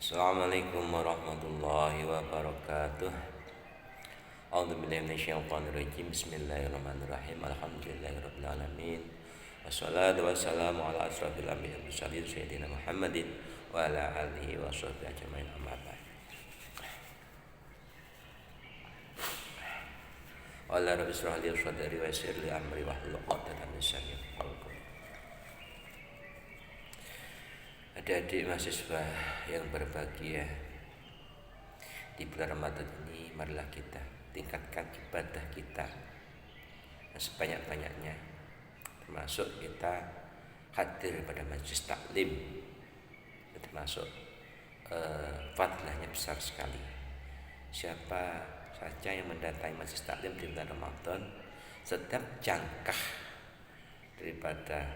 Assalamualaikum warahmatullahi wabarakatuh. A'udzubillahi minasyaitonirrajim. Bismillahirrahmanirrahim. Alhamdulillahirabbil alamin. Wassalatu wassalamu ala asrofil anbiya'i wal mursalin sayyidina Muhammadin wa ala alihi washabbihi ajmain. Amma ba'd. Qala rabbi ishrah li sadri wa yassir li amri wahlul 'uqdatam min lisani yafqahu qawli. Adik-adik mahasiswa yang berbahagia, di bulan Ramadan ini marilah kita tingkatkan ibadah kita sebanyak-banyaknya, termasuk kita hadir pada majelis taklim, termasuk fadilahnya besar sekali. Siapa saja yang mendatangi majelis taklim di bulan Ramadan, setiap jangkah daripada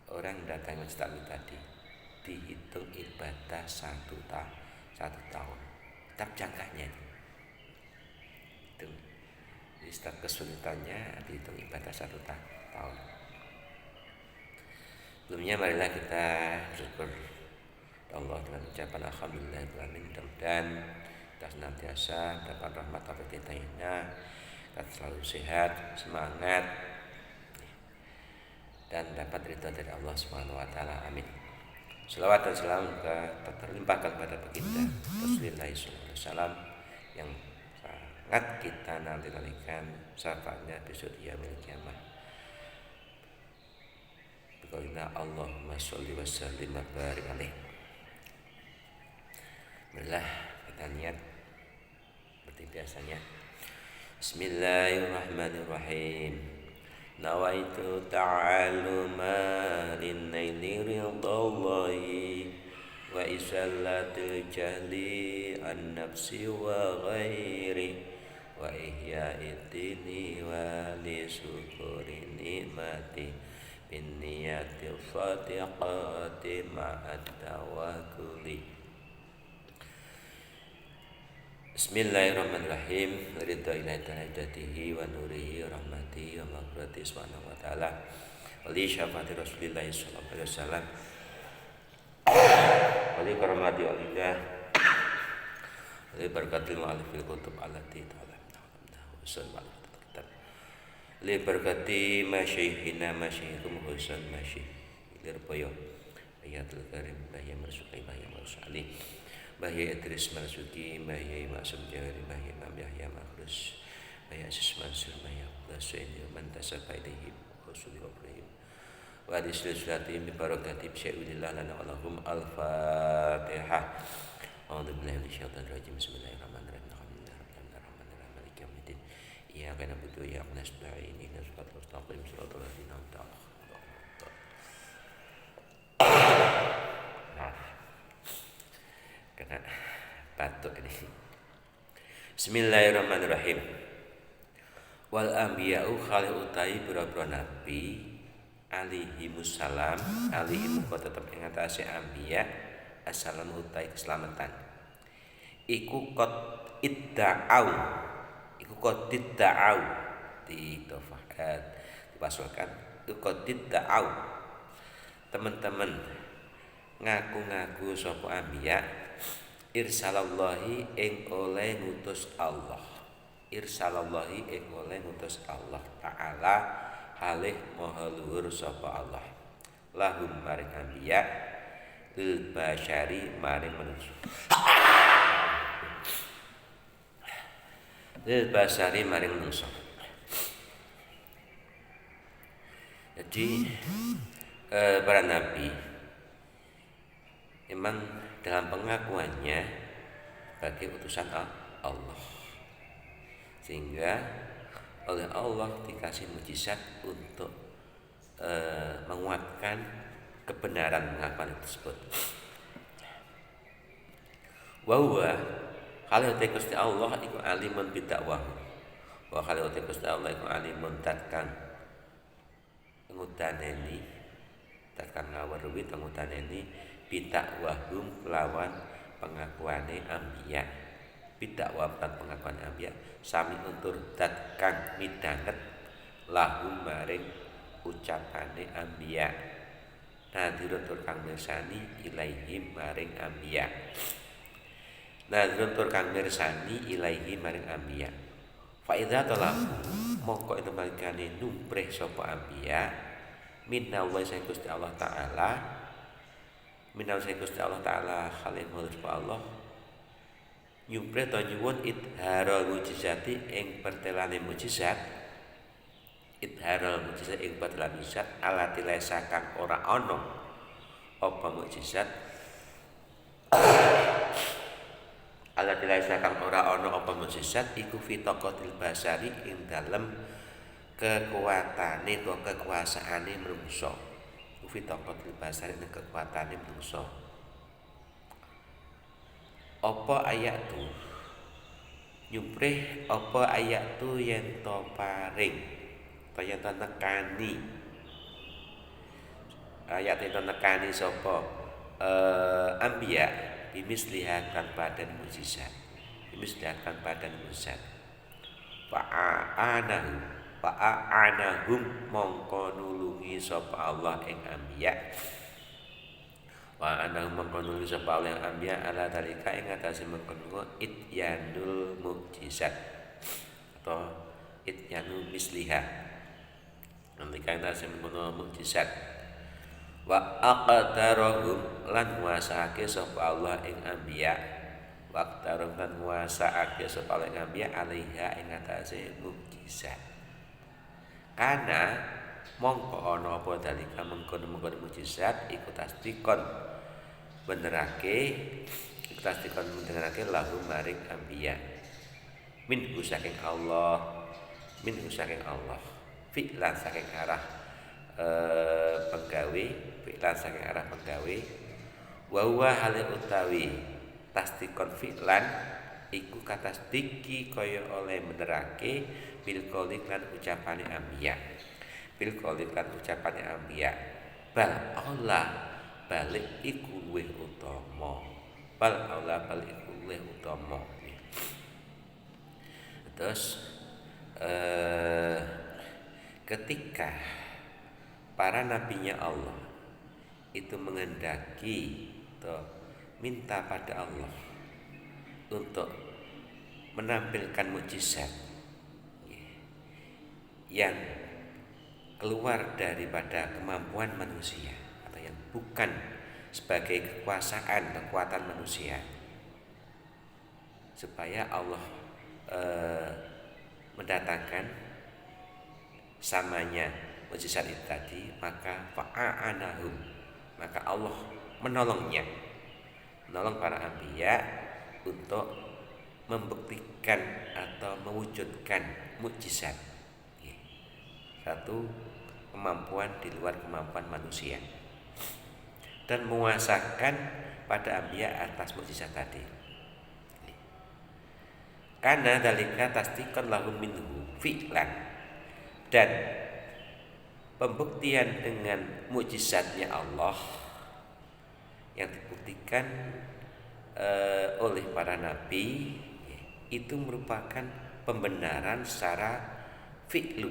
orang yang datang majelis taklim tadi dihitung ibadah satu tahun. Tetap jangkanya itu. Jadi setiap kesulitannya dihitung ibadah satu tahun. Sebelumnya marilah kita bersyukur Allah dengan ucapan alhamdulillahirabbil dan kita senantiasa dapat rahmat taufik hidayahnya, kita selalu sehat, semangat, dan dapat ridha dari Allah Subhanahu wa taala. Amin. Selawat dan salam terlimpahkan pada baginda Rasulullah SAW yang sangat kita nanti-nantikan syafaatnya besok di yaumil qiyamah. Biqaulina Allahumma sholli wa sallim wa barik alaihi. Marilah kita niat seperti biasanya. Bismillahirrahmanirrahim. Nawaitu ta'alluma linnaili ridallahi wa isallatil jahli an nafsi wa ghairi wa ihya'i dini wa li syukuri nikmati bin niyatil fatiqati ma'at tawakkuli. Bismillahirrahmanirrahim. Ridha ilahi ta'ala jatihi wa nurihi rahmatihi wa maghfirati subhanahu wa ta'ala wa li syafaati Rasulillah sallallahu alaihi wasallam wa li karamati walillah wa li barakatil mu'allifil kutub allati ta'ala husan ma'alif kitab li barakati masyayikhina masyayikum husan masyayikh ilir boyo ayatul karim bahya marsuqi bahya marsali Bahya Idris Marzuki, Bahya Maksum Jawari, Bahya Imam Yahya Makhrus, Bahya Aziz Mansur, Bahya Abdullah Ilman Tasabba Ilaihim, Rasuli wa Ibrahim wa hadis lisulatihim bibarakati bisya'udillah lana walahum al-fatihah. A'udzubillahi minasyaitonirrajim. Bismillahirrahmanirrahim. Alhamdulillahirrahmanirrahim. Maliki yaumiddin. Iyyaka na'budu wa iyyaka nasta'in. Ihdinas siratal mustaqim. Siratal ladzina an'amta 'alaihim. Karena batuk ini. Bismillahirrahmanirrahim. Wal anbiya'u khali utai boro-boro nabi alaihi musallam alaihi muga tetep ing atase anbiya assalam utai keselamatan. Iku qad idda'au di tofahat dipasalkan iku qad idda'au. Teman-teman ngaku-ngaku sapa anbiya irsalallahi ing oleh ngutus Allah. Irsalallahi ing oleh ngutus Allah Ta'ala halih maha luhur sapa Allah. Lahum maring anbiya lil basyari maring manusia. Lil basyari maring manusia. Jadi para nabi memang dalam pengakuannya sebagai utusan Allah, sehingga oleh Allah dikasih mukjizat untuk menguatkan kebenaran pengakuan tersebut. Wa huwa kalau Gusti Allah iku alimun bidakwah. Wa kalau Gusti Allah iku alimun tatkang ngudaneni tatkang ngaweruhi ngudaneni bidakwahum lawan pengakuane anbiya. Bidakwah lan pengakuan anbiya sami untuk tatkang midanget lahum maring ucapane anbiya. Nadhirun tur kang mirsani ilaihim maring anbiya. Nadrun tur kang mirsani ilaihi maring anbiya. Fa idza talabu mongko itu malikane numpreh sapa anbiya minallahi sang Gusti Allah taala minallahi sang Gusti Allah taala khalih Allah nyumpreh to nyuwun idharul mujizati ing pertelane mujizat idharul mujizat ing pertelane mujizat alati laisa kang ora ana apa mujizat alati laisa kang ora ana apa mujizat iku fitaqatil basari ing dalem kekuatane utawa kekuasaane manungsa iku fitaqatil basari ing kekuatane manungsa apa ayat tu nyumpreh apa ayat tu yen to paring to yen to nekani ayat itu nekani sapa anbiya bimisliha kan badan mujizat bimisliha kan badan mujizat fa'anahum mongko nulungi sapa Allah ing anbiya wa anahum mongko nulungi sapa Allah ing anbiya ala dalika ing atase mengkono ityanul mujizat atau ityanu misliha nanti kan atase mengkono mujizat wa aqdarahum lan nguasaake sapa Allah ing anbiya wa aqdarahum lan nguasaake sapa Allah ing anbiya alaiha ing atase mukjizat kana mongko ana apa dalika mengkono-mengkono mukjizat iku tasdikon benerake lahum maring anbiya minhu saking Allah fi'lan saking arah penggawe fi'lan saking arah penggawe wa huwa hal utawi tasdikon fi'lan iku katasdiki kaya oleh menerake bil qouli lan ucapane anbiya bal Allah balik iku luwih utama terus ketika para nabinya Allah itu menghendaki atau minta pada Allah untuk menampilkan mukjizat yang keluar daripada kemampuan manusia atau yang bukan sebagai kekuatan manusia supaya Allah mendatangkan samanya mukjizat itu tadi maka fa'anahum maka Allah menolong para anbiya untuk membuktikan atau mewujudkan mukjizat satu kemampuan di luar kemampuan manusia dan menguasakan pada anbiya atas mukjizat tadi karena dalika tasdiqan lahum minhu fi'lan dan pembuktian dengan mukjizatnya Allah yang dibuktikan oleh para nabi itu merupakan pembenaran secara fi'lu,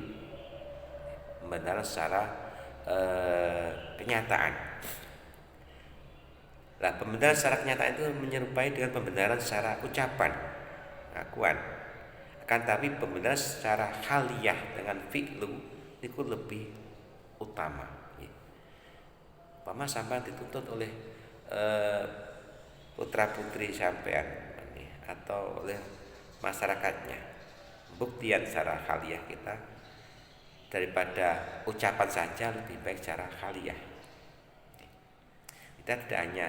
pembenaran secara kenyataan. Nah, pembenaran secara kenyataan itu menyerupai dengan pembenaran secara ucapan, pengakuan. Akan tapi pembenaran secara haliyah dengan fi'lu itu lebih utama. Umpama sampai dituntut oleh putra putri sampean atau oleh masyarakatnya, buktian secara haliyah kita daripada ucapan saja lebih baik secara haliyah. Kita tidak hanya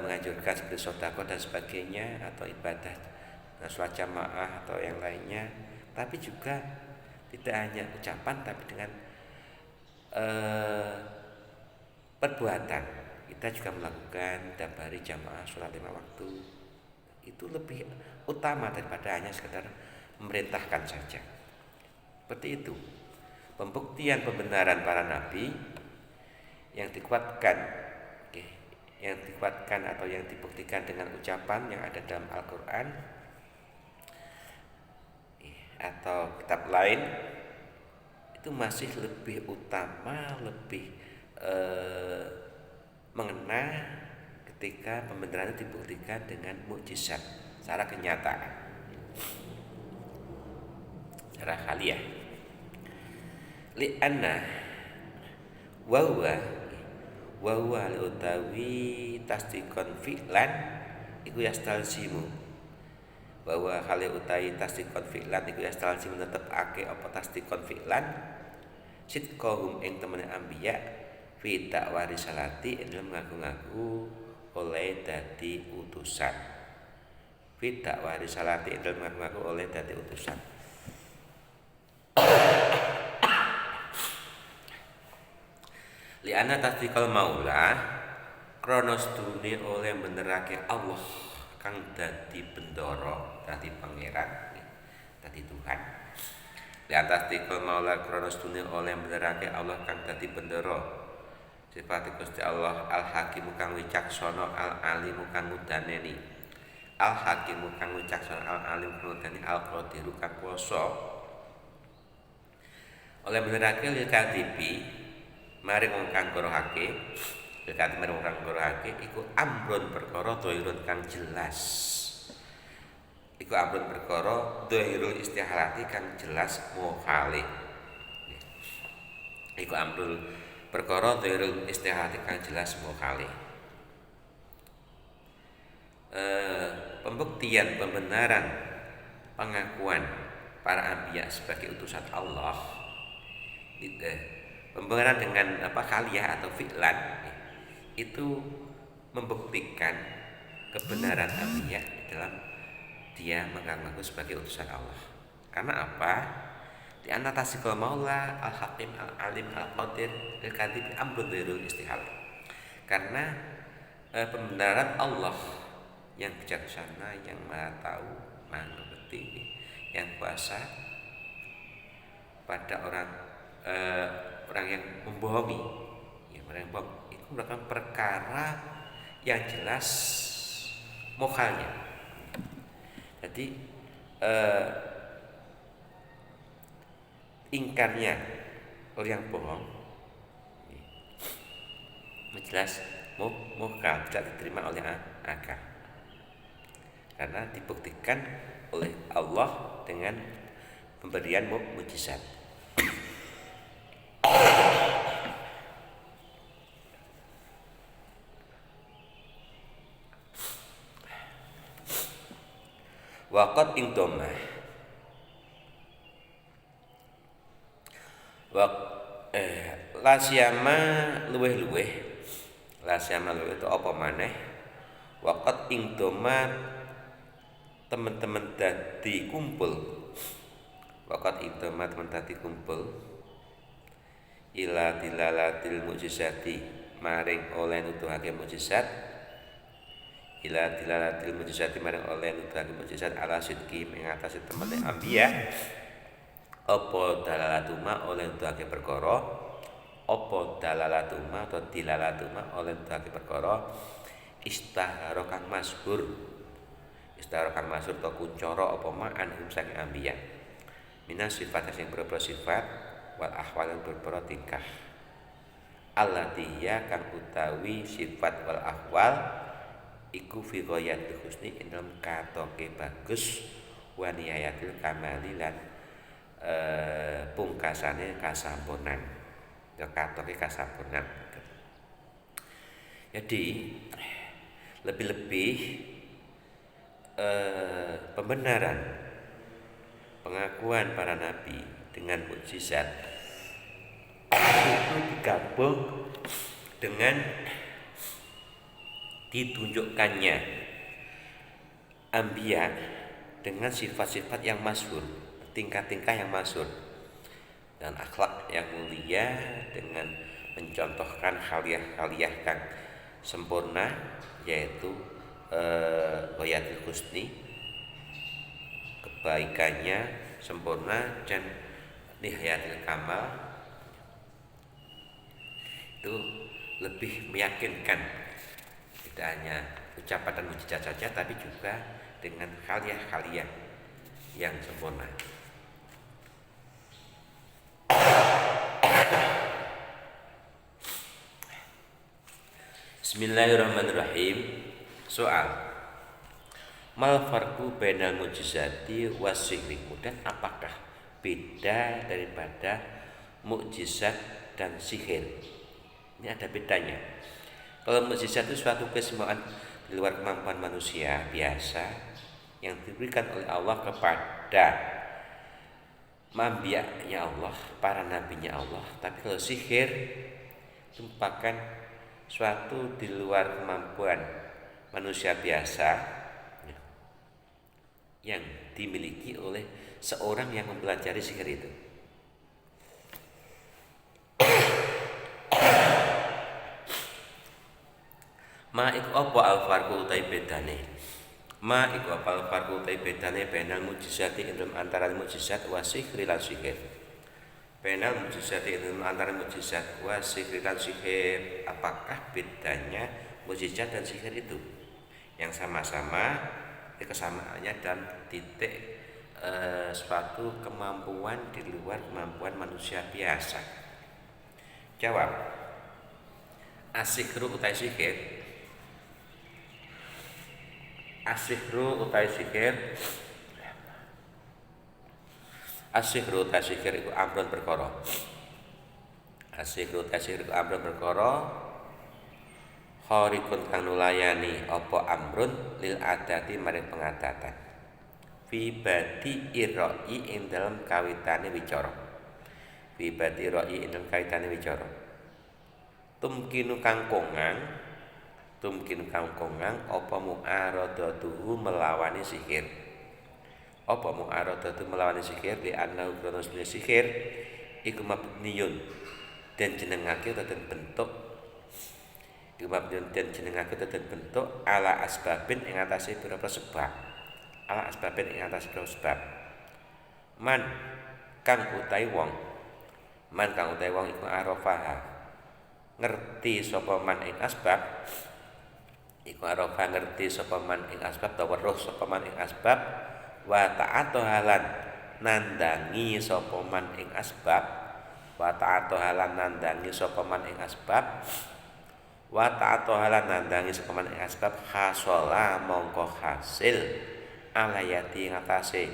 menganjurkan seperti sedekah dan sebagainya atau ibadah sholat jamaah atau yang lainnya, tapi juga tidak hanya ucapan tapi dengan perbuatan. Kita juga melakukan tiap hari jamaah sholat 5 waktu. Itu lebih utama daripada hanya sekedar memerintahkan saja. Seperti itu. Pembuktian pembenaran para nabi yang dikuatkan atau yang dibuktikan dengan ucapan yang ada dalam Al-Quran atau kitab lain itu masih lebih utama, lebih mengena ketika pembenaran itu dibuktikan dengan mukjizat secara kenyataan, secara khaliyah. Li'anna wa huwa utawi tasdikon fi'lan iku yastalzimu bahwa hal utawi tasdikon fi'lan iku yastalzimu netepake apa tasdikon fi'lan sidqahum ing temene anbiya fi dakwah risalati ing ngaku-ngaku oleh dadi utusan, fi dakwah risalati ing ngaku-ngaku oleh dadi utusan. Li'anna tasdikal maula kronos dune oleh benerake Allah kang dadi bendoro, dadi pangeran, dadi Tuhan. Li'anna tasdikal maula kronos dune oleh benerake Allah kang dadi bendoro, sifat Gusti Allah al-hakimu kang wicaksana, al-alimu kang mudaneni, al-hakimu kang wicaksana, al-alimu kang mudaneni, al-qadiru kang kuwasa. Oleh benerake lil kadibi maring wong kang gorohake, dekat maring wong kang gorohake iku amrun perkara dhairun kang jelas. Iku amrun perkara dhairul istihalati kang jelas mukhali. Iku amrun perkara dhairul istihalati kang jelas mukhali. Pembuktian pembenaran pengakuan para anbiya sebagai utusan Allah pembenaran dengan khaliyah atau fi'lan itu membuktikan kebenaran anbiya dalam dia mengaku sebagai utusan Allah. Karena apa? Di anna tasikul maula al-hakim al-alim al-qadir al-kadib amrun dhairul istihal. Karena pembenaran Allah yang bijaksana, yang maha tahu, maha mengerti, yang kuasa pada orang yang membohongi, orang yang bohong itu merupakan perkara yang jelas mukhalnya. Jadi ingkarnya orang yang bohong jelas mukhal, tidak diterima oleh akal, karena dibuktikan oleh Allah dengan pemberian mukjizat. Waqat ing dhamma la siyama luweh-luweh itu apa maneh waqat ing dhamma teman-teman dadi kumpul, waqat ing dhamma teman dadi kumpul ila dilalatil mukjizati maring oleh nuduhake mukjizat, ila dilalatil mukjizati maring oleh nuduhake mukjizat ala sidqi ing atase temene anbiya. Apa dalalatuma oleh nuduhake perkara, apa dalalatuma atau dilalatuma oleh nuduhake perkara istahara kang masyhur, istahara kang masyhur to kuncara apa ma'an hum saking anbiya minas sifat sing beberapa sifat wal ahwal beberapa tingkah allatiya kang utawi sifat wal ahwal iku fi ghayatil husni indam katoke bagus wa niyayatil kamali lan pungkasane kasampunan, ya katoke kasampunan. Jadi lebih-lebih pembenaran pengakuan para nabi dengan mukjizat itu digabung dengan ditunjukkannya anbiya dengan sifat-sifat yang masyhur, tingkah-tingkah yang masyhur dan akhlak yang mulia dengan mencontohkan khaliyah kang sempurna, yaitu ghayatul husni, kebaikannya sempurna, dan nihayatil kamal, itu lebih meyakinkan, tidak hanya ucapan dan mujizat saja, tapi juga dengan khaliyah yang sempurna. Bismillahirrahmanirrahim. Soal, mal farqu bainal mukjizati wasihri, dan apakah beda daripada mukjizat dan sihir? Ini ada bedanya. Kalau mukjizat itu suatu keistimewaan di luar kemampuan manusia biasa yang diberikan oleh Allah kepada anbiya-Nya Allah, para nabinya Allah. Tapi kalau sihir itu merupakan suatu di luar kemampuan manusia biasa yang dimiliki oleh seorang yang mempelajari sihir itu. Ma iku apa al-farqu utai bedane? Ma iku apa al-farqu utai bedane bainal mukjizati ing antara mukjizat wa sihri lan sihir. Bainal mukjizati ing antara mukjizat wa sihri lan sihir. Apakah bedanya mukjizat dan sihir itu? Yang sama-sama kesamaannya dan titik suatu kemampuan di luar kemampuan manusia biasa. Jawab. Asihru utai sihir. Asihru utai sihir. Asihru utai sihir iku amrun perkara. Asihru utai sihir iku amrun perkara. Khariqun kang nulayani apa amrun lil adati maring pengadatan. Fi badi iroi ing dalem kawitane wicara. Fi badi iroi ing dalem kawitane wicara. Tumkinu kang kongang apa mu'aradatuhu melawani sihir. Apa mu'aradatuhu melawani sihir li annahu kronos sihir iku mabniyun dan jenengake teten bentuk iku mabniyun dan jenengake teten bentuk ala asbabin ing atase pira-pira sebab. Ala asbabin ing atase pira sebab. Man kang utai wong iku arafaha ngerti sapa man ing asbab iku arafa ngerti sapa man ing asbab tawarruh sapa man ing asbab wa ta'atuhalan nandangi sapa man ing asbab wa ta'atuhalan nandangi sapa man ing asbab wa ta'atuhalan nandangi sapa man ing asbab hasola mongko hasil alayati ngatasi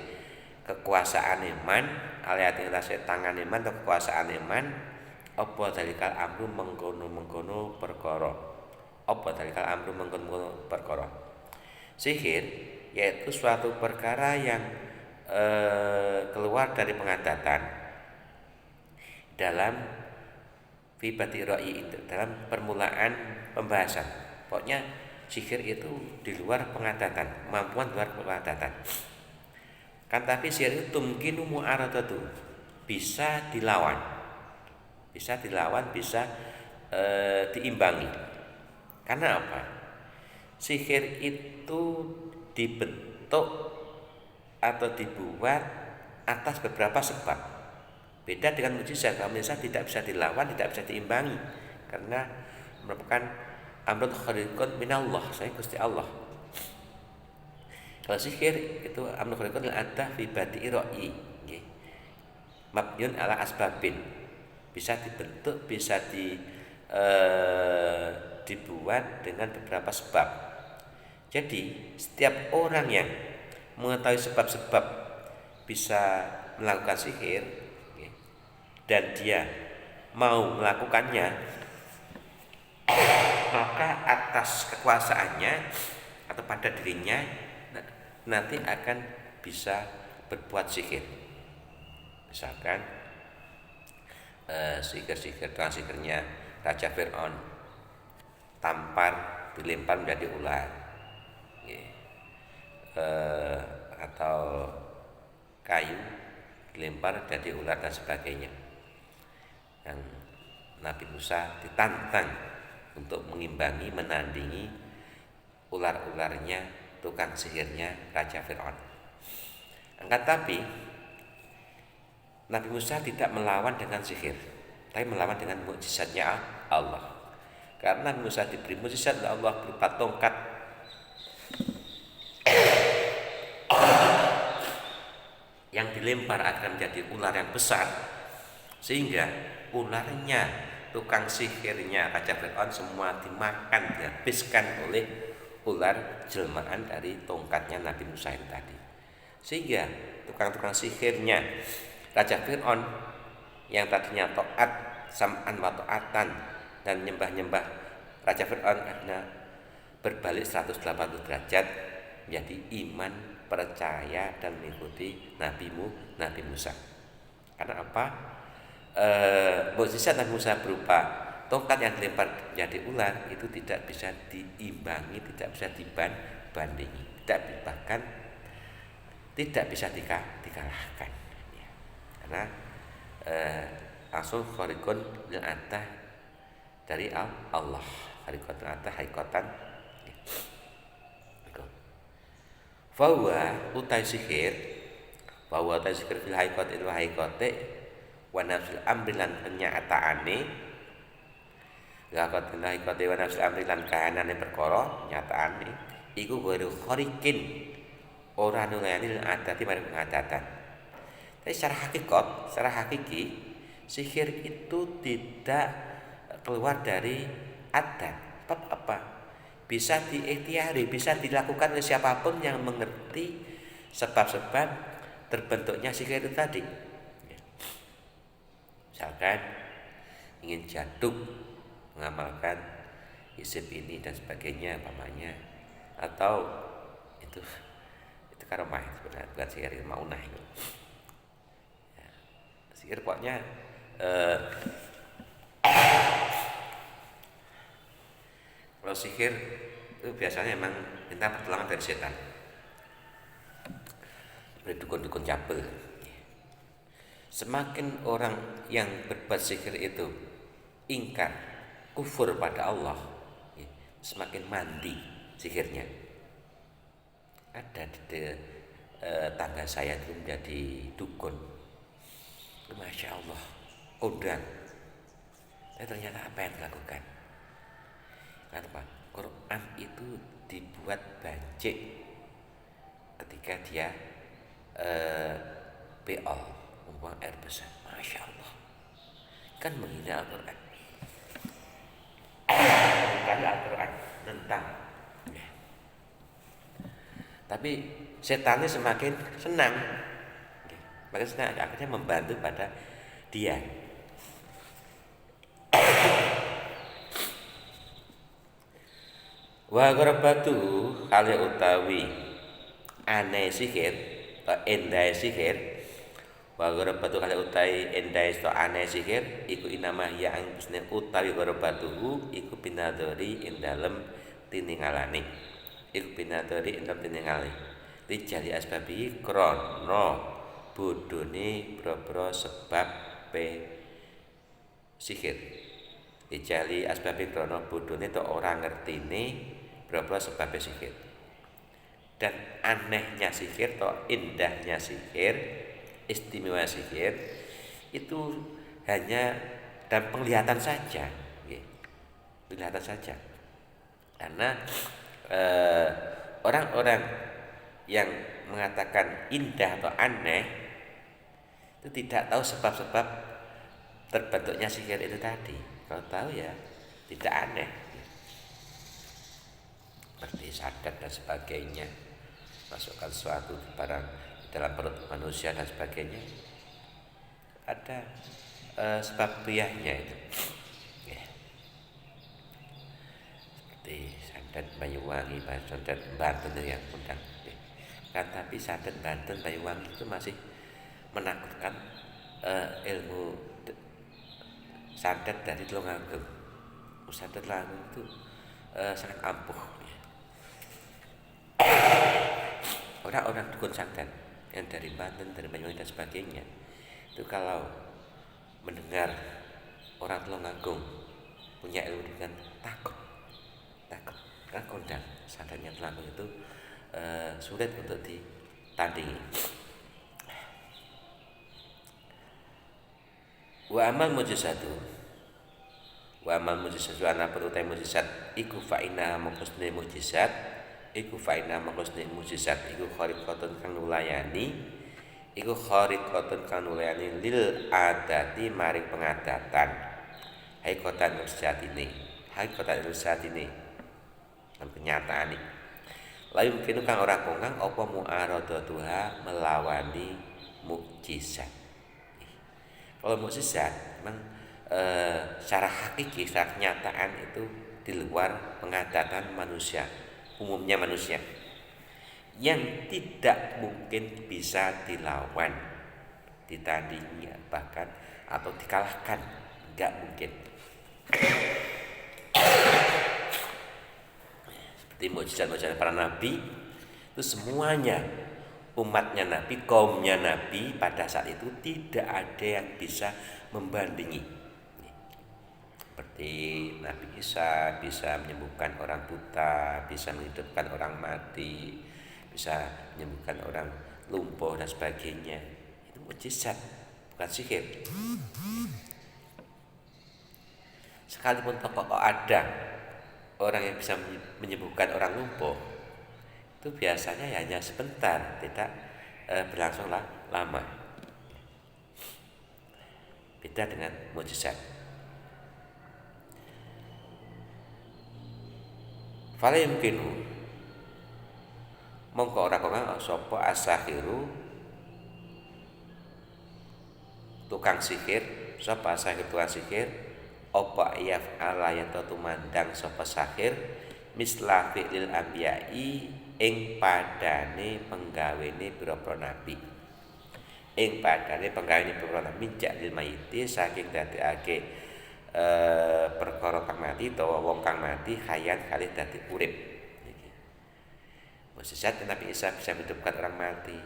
kekuasaan iman alayati ngatasi tangan iman atau kekuasaan iman apa dalikal amru mengkono perkara. Apa dalikal amru mengkono perkara. Sihir yaitu suatu perkara yang keluar dari pengadatan dalam fibati ra'i, dalam permulaan pembahasan. Pokoknya sihir itu di luar pengadatan, kemampuan luar pengadatan. Kan tapi sihir itu tumkinu mu'aradatu, bisa dilawan, bisa diimbangi. Karena apa? Sihir itu dibentuk atau dibuat atas beberapa sebab. Beda dengan mukjizat. Mukjizat tidak bisa dilawan, tidak bisa diimbangi karena merupakan amrun khariqun minallah, saya Gusti Allah. Kalau sihir itu amrun khariqun al-adah fi badi'i ra'i, nggih. Mabniun ala asbabin. Bisa dibentuk, bisa dibuat dengan beberapa sebab. Jadi setiap orang yang mengetahui sebab-sebab bisa melakukan sihir dan dia mau melakukannya, maka atas kekuasaannya atau pada dirinya nanti akan bisa berbuat sihir. Misalkan sihirnya Raja Fir'aun tampar dilempar menjadi ular, atau kayu dilempar jadi ular dan sebagainya. Yang Nabi Musa ditantang untuk mengimbangi, menandingi ular-ularnya, tukang sihirnya Raja Fir'aun. Angkat tapi Nabi Musa tidak melawan dengan sihir, tapi melawan dengan mukjizatnya Allah. Karena Nabi Musa diberi mukjizat oleh Allah berupa tongkat yang dilempar akan menjadi ular yang besar, sehingga ularnya tukang sihirnya Raja Fir'aun semua dimakan, dihabiskan oleh ular jelmaan dari tongkatnya Nabi Musa itu tadi. Sehingga tukang-tukang sihirnya Raja Fir'aun yang tadinya taat sam'an wa ta'atan dan nyembah-nyembah Raja Fir'aun akhirnya berbalik 180 derajat menjadi iman, percaya dan mengikuti Nabi Musa. Karena apa? Mukjizat Nabi Musa berupa tongkat yang dilempar menjadi ular itu tidak bisa diimbangi, tidak bisa dibandingi, bahkan tidak bisa dikalahkan. Ya. Karena langsung khariqun lil adah dari Allah, khariqun lil adah haqiqatan. Fahuwa utai sihir, bahwa utai sihir fil haqiqat itu haqiqate wa nafsul amri lan kenyataane, haqiqat haqiqate wa nafsul amri lan kahanane perkara nyataane iku ghairu khariqin ora nulayani adati maring pengadatan. Tapi secara hakikat, secara hakiki sihir itu tidak keluar dari adat. Sebab apa? Bisa diikhtiari, bisa dilakukan oleh siapapun yang mengerti sebab-sebab terbentuknya sihir itu tadi. Misalkan ingin jaduk, mengamalkan hisab ini dan sebagainya pamannya, atau itu karomah sebenarnya, bukan sihir, maunah itu. Ya, sihir pokoknya kalau sihir itu biasanya memang minta pertolongan dari setan, dari dukun-dukun cabul. Semakin orang yang berbuat sihir itu ingkar, kufur pada Allah, semakin mandi sihirnya. Ada di tangga saya itu menjadi dukun, Masya Allah, kondang. Tapi ternyata apa yang dilakukan? Kenapa? Quran itu dibuat bancik ketika dia beol, membuang air besar. Masya Allah, kan menghina Al-Quran. Al-Quran tentang. Tapi setannya semakin senang, makin senang, akhirnya membantu pada dia. Wa gharabatu kali utawi aneh sihir atau endai sihir. Wa gharabatu kali utawi endai atau aneh sihir iku inama ya ang bisne utawi gharabatuhu iku binadori ing dalem tiningalane. Iku binadori ing dalem tiningalane. Lijali asbabi krana bodhone boro-boro sebab sihir. Lijali asbabi krana bodhone to ora ngertine boro-boro sebab sihir. Dan anehnya sihir atau indahnya sihir, istimewa sihir itu hanya dan penglihatan saja, penglihatan saja. Karena orang-orang yang mengatakan indah atau aneh itu tidak tahu sebab-sebab terbentuknya sihir itu tadi. Kalau tahu ya tidak aneh, seperti sadat dan sebagainya, masukkan suatu barang dalam perut manusia dan sebagainya, ada sebab piyahnya itu. Ya. Seperti sadat Banyuwangi, sadat Banten yang undang. Ya. Kan tapi sadat Banten Banyuwangi itu masih menakutkan ilmu sadat dari Tulungagung. Sadat Tulungagung itu sangat ampuh. Ya. Orang-orang dukun sadat yang dari Banten, dari Banyuwangi dan sebagainya itu kalau mendengar orang Tulungagung punya ilmu dengan takut kan kondang. Sadatnya Tulungagung itu sulit untuk ditandingi. Wa amal mujizatu ana perutai mujizat iku fa'ina maqsudne mujizat iku fa'ina maqsudne mujizat iku khariqatun kang nulayani lil adati maring pengadatan hakikatan sejatine lan kenyataane la yumkinu kang ora kongkang apa mu'aradatuha melawani mukjizat. Kalau mukjizat memang secara hakiki, secara kenyataan itu di luar pengadakan manusia, umumnya manusia yang tidak mungkin bisa dilawan, ditandingi bahkan atau dikalahkan, nggak mungkin. Seperti mukjizat-mukjizat para nabi itu semuanya umatnya Nabi, kaumnya Nabi pada saat itu tidak ada yang bisa membandingi. Seperti Nabi Isa bisa menyembuhkan orang buta, bisa menghidupkan orang mati, bisa menyembuhkan orang lumpuh dan sebagainya. Itu mukjizat, bukan sihir. Sekalipun tokoh ada orang yang bisa menyembuhkan orang lumpuh, itu biasanya hanya sebentar, tidak berlangsung lama. Beda dengan mukjizat. Fala yumkinu mongko ora kok sapa asahiru tukang sihir, sapa asahir tukang sihir apa yaf ala yang tumandang sapa sahir misla fi'lil anbiya'i ing padane penggawene pira-pira nabi. Ing padane penggawene pira-pira nabi jaklil mayiti saking dadekake perkara kang mati utawa wong kang mati hayat kalih dadi urip. Iki. Mukjizat Nabi Isa bisa menghidupkan orang mati,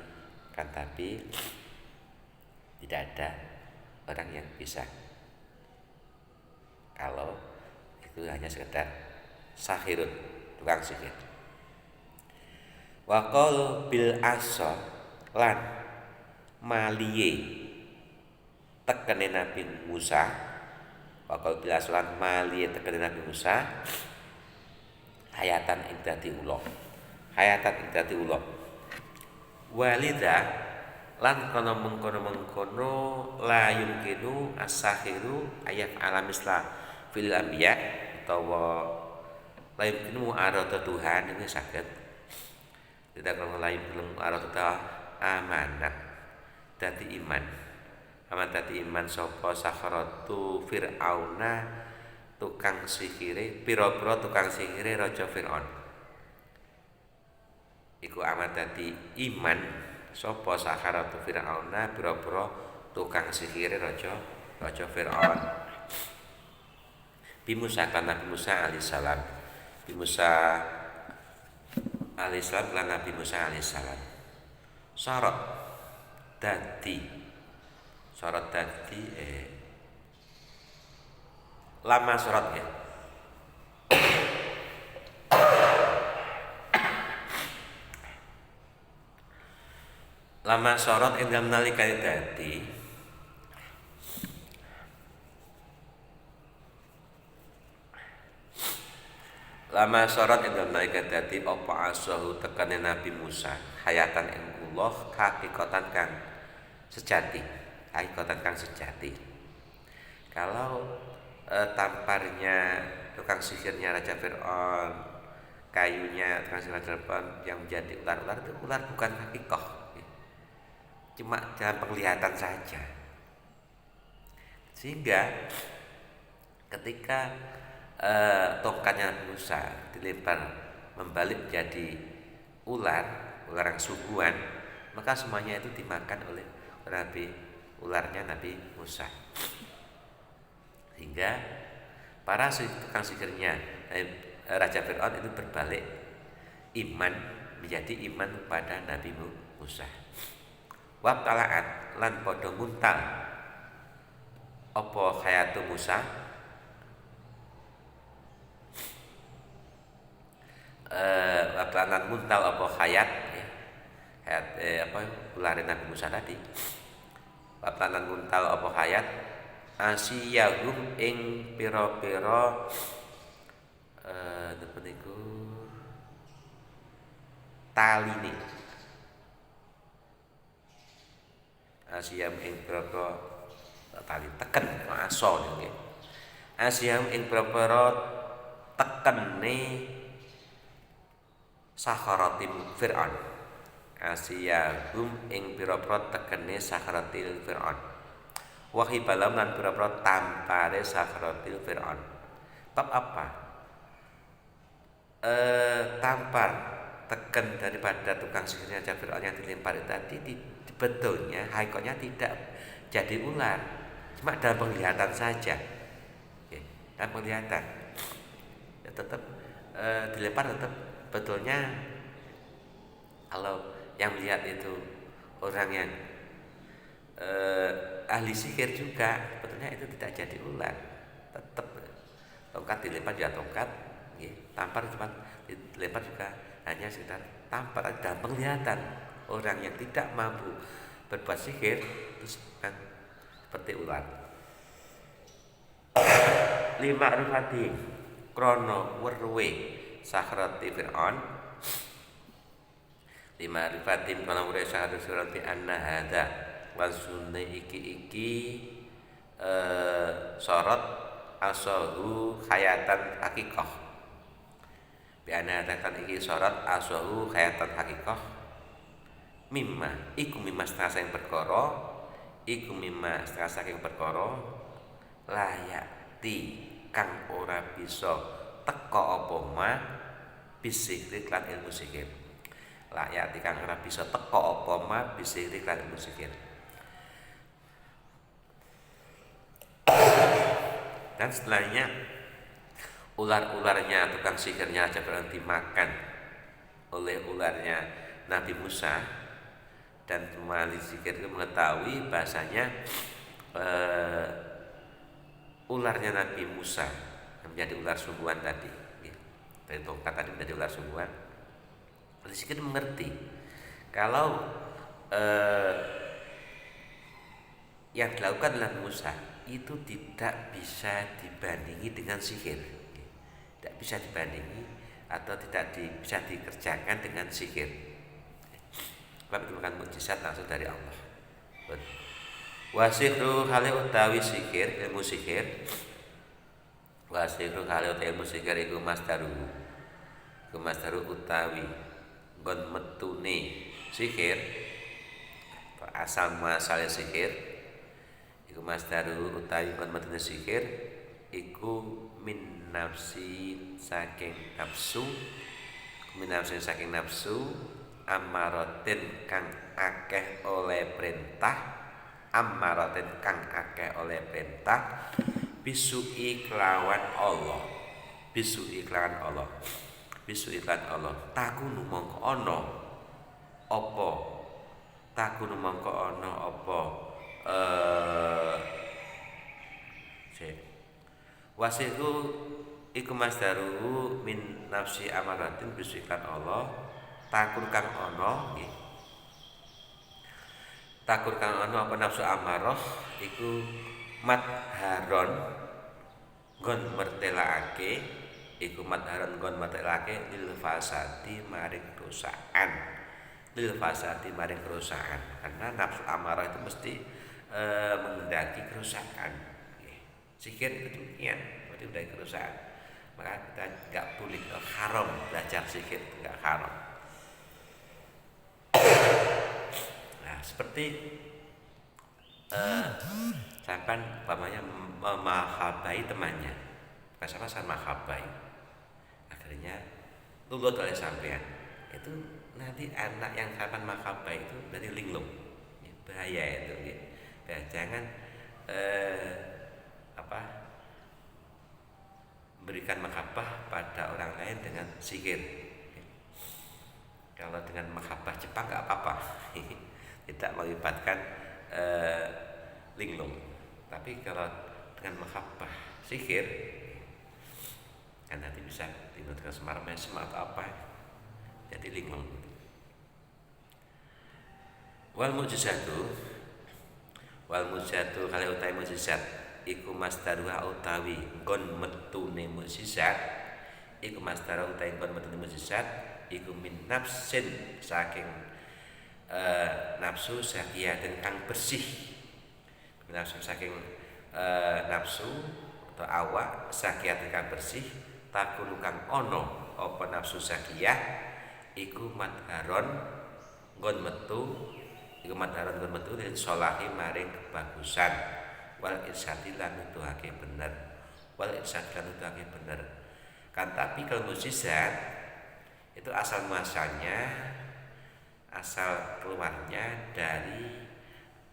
kan tapi tidak ada orang yang bisa. Kalau itu hanya sekedar sahirun, tukang sihir. Waqal bil asa lan maliye tekene Nabi Musa. Waqal bil asa lan maliye tekene Nabi Musa hayatan ing dadi ula. Hayatan ing dadi ula. Walida lan kana mengkono-mengkono la yumkinu as-sahiru ayat alamisla fil anbiya utawa la yumkinu arada Tuhan ini saged tidak kalau lain belum arada amanah dadi iman sapa sakharatu fir'auna tukang sihire pira-pira tukang sihire raja Fir'aun iku amat dadi iman sapa sakharatu fir'auna pira-pira tukang sihire raja Fir'aun bi Musa kan Nabi Musa alaihissalam bi Musa alaihissalam lan Nabi Musa alaihissalam syarat dadi lama syarat ya lama syarat ing dalem nalikane dadi lama syarat ing dalem nalikane dadi apa asahu tekane Nabi Musa hayatan ing Allah hakikatan kang sejati. Kalau tamparnya tukang sihirnya Raja Fir'aun, kayunya tukang sihir Raja Fir'aun yang menjadi ular-ular itu ular bukan hakikah, cuma dalam penglihatan saja. Sehingga ketika tongkatnya Nabi Musa dilempar membalik menjadi ular yang suguhan, maka semuanya itu dimakan oleh ularnya Nabi Musa. Sehingga para tukang sihirnya Raja Fir'aun itu berbalik iman menjadi iman kepada Nabi Musa. Wabtala'at lan padha nguntal apa hayatu Musa wabtala'at nguntal apa hayat ulare Nabi Musa tadi. Wabtala'at nguntal apa hayat asiyahum ing pira-pira napa niku taline asiyahum ing pira-pira tali teken aso nggih Asyam ing pira-pira tekene sakharatim Fir'aun. Asyahum ing pira-pira tekene sakharatil Fir'aun. Wa hibalam lan pira-pira tampare sakharatil Fir'aun. Bab apa? Tampar teken daripada tukang sihirnya Fir'aun yang dilempar itu tadi betulnya hakikatnya tidak jadi ular, cuma dalam penglihatan saja. Oke, dalam penglihatan ya tetap dilempar, tetap betulnya kalau yang melihat itu orang yang ahli sihir juga, betulnya itu tidak jadi ular, tetap tongkat dilempar juga tongkat, tampar cuma dilempar juga hanya sekitar tampar dalam penglihatan. Orang yang tidak mampu berbuat sihir itu kan seperti ular. Lima rifati krono werwe sakhrati Fir'aun. Lima rifati krono werwe sakhrati Fir'aun bi anna hadza wasunne iki sorot asahu khayatan hakikah. Bi anna hadza kan iki sorot asahu khayatan hakikah. Mimma iku mimma setengah saking perkara, iku mimma setengah saking perkara layati kang ora bisa teka apa ma bisihri lan ilmu sihir. Layati kang ora bisa teka apa ma bisihri lan ilmu sihir. Dan setelahnya ular-ularnya tukang sihirnya aja berhenti makan oleh ularnya Nabi Musa. Dan ahli sihir itu mengetahui bahasanya ularnya Nabi Musa menjadi ular sungguhan tadi, dari tongkat tadi menjadi ular sungguhan. Ahli sihir mengerti kalau yang dilakukan oleh Musa itu tidak bisa dibandingi dengan sihir, tidak bisa dibandingi atau tidak bisa dikerjakan dengan sihir. Sebab itu bukan mukjizat langsung dari Allah. Wasihru hale utawi sihir, ilmu sihir. Wasihru hale utawi ilmu sihir iku masdaru. Iku masdaru utawi nggon metune sihir. Asal muasale sihir iku masdaru utawi nggon metune sihir iku min nafsi saking nafsu. Min nafsi saking nafsu amaratin kang akeh oleh perintah, amaratin kang akeh oleh perintah bisui kelawan Allah, bisui kelawan Allah, bisui kelawan Allah. Takunu mongko ana apa, takunu mongko ana apa wasihu iku masdaru min nafsi amaratin bisui kelawan Allah. Takur kang ono nggih. Takur kang ono apa nafsu amarah iku madharon nggon mertelake, iku madharon nggon mertelake lil fasadi maring kerusakan. Lil fasadi maring kerusakan. Karena nafsu amarah itu mesti menghendaki kerusakan. Sihir itu demikian, berarti udah kerusakan. Maka kita enggak boleh haram belajar sihir, enggak haram. Nah, seperti sampai umpamanya memahabai temannya, pasangan mahabai, akhirnya lulus oleh sampean, itu nanti anak yang sampai mahabai itu dari linglung, bahaya itu, ya. Jangan memberikan mahabbah pada orang lain dengan sihir. Kalau dengan mahabbah Jepang nggak apa-apa, tidak melibatkan linglung. Tapi kalau dengan mahabbah sihir, kan nanti bisa dinuntutkan semar mesem atau apa, jadi linglung. Wal mujizatu kali utawi mujizat iku masdaruha utawi nggon metune mujizat, iku masdaruha utawi nggon metune mujizat iku min nafsin saking nafsu sakiyatin kang bersih, nafsu saking nafsu atau awak zakiyah kang bersih takunu kang ono apa nafsu zakiyah iku madharon nggon metu lil sholahi maring kebagusan wal irsati lan nuduhake bener kan. Tapi kalau mukjizat itu asal keluarnya dari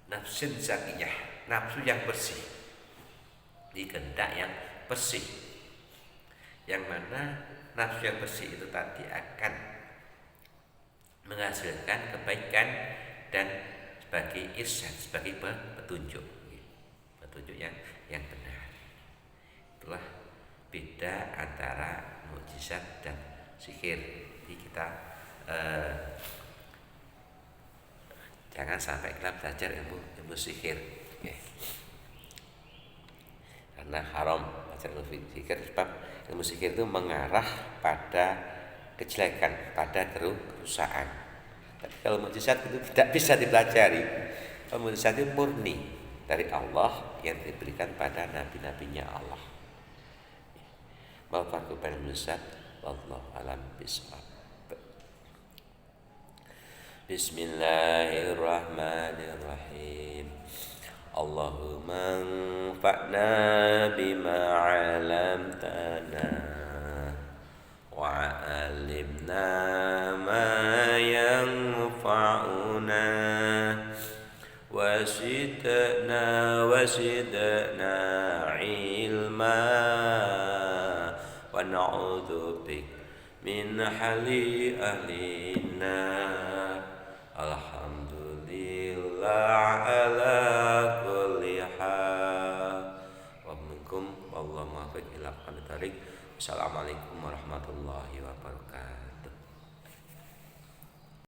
nafsin zakiyah, nafsu yang bersih, di kehendak yang bersih, yang mana nafsu yang bersih itu tadi akan menghasilkan kebaikan dan sebagai irsyad, sebagai petunjuk yang benar. Itulah beda antara mukjizat dan sihir. Jadi kita jangan sampai kita belajar ilmu sihir, karena haram belajar ilmu sihir, sebab ilmu sihir itu mengarah pada kejelekan, pada kerusakan. Tapi kalau mukjizat itu tidak bisa dipelajari. Kalau mukjizat itu murni dari Allah yang diberikan pada nabi-nabinya Allah. Mau farqu bainal mukjizat wallahu alam bishawab. Bismillahirrahmanirrahim. Allahumma anfa'na bima 'allamtana wa 'allimna ma yanfa'una wa zidna ilma wa na'udzu bik min hali ahlina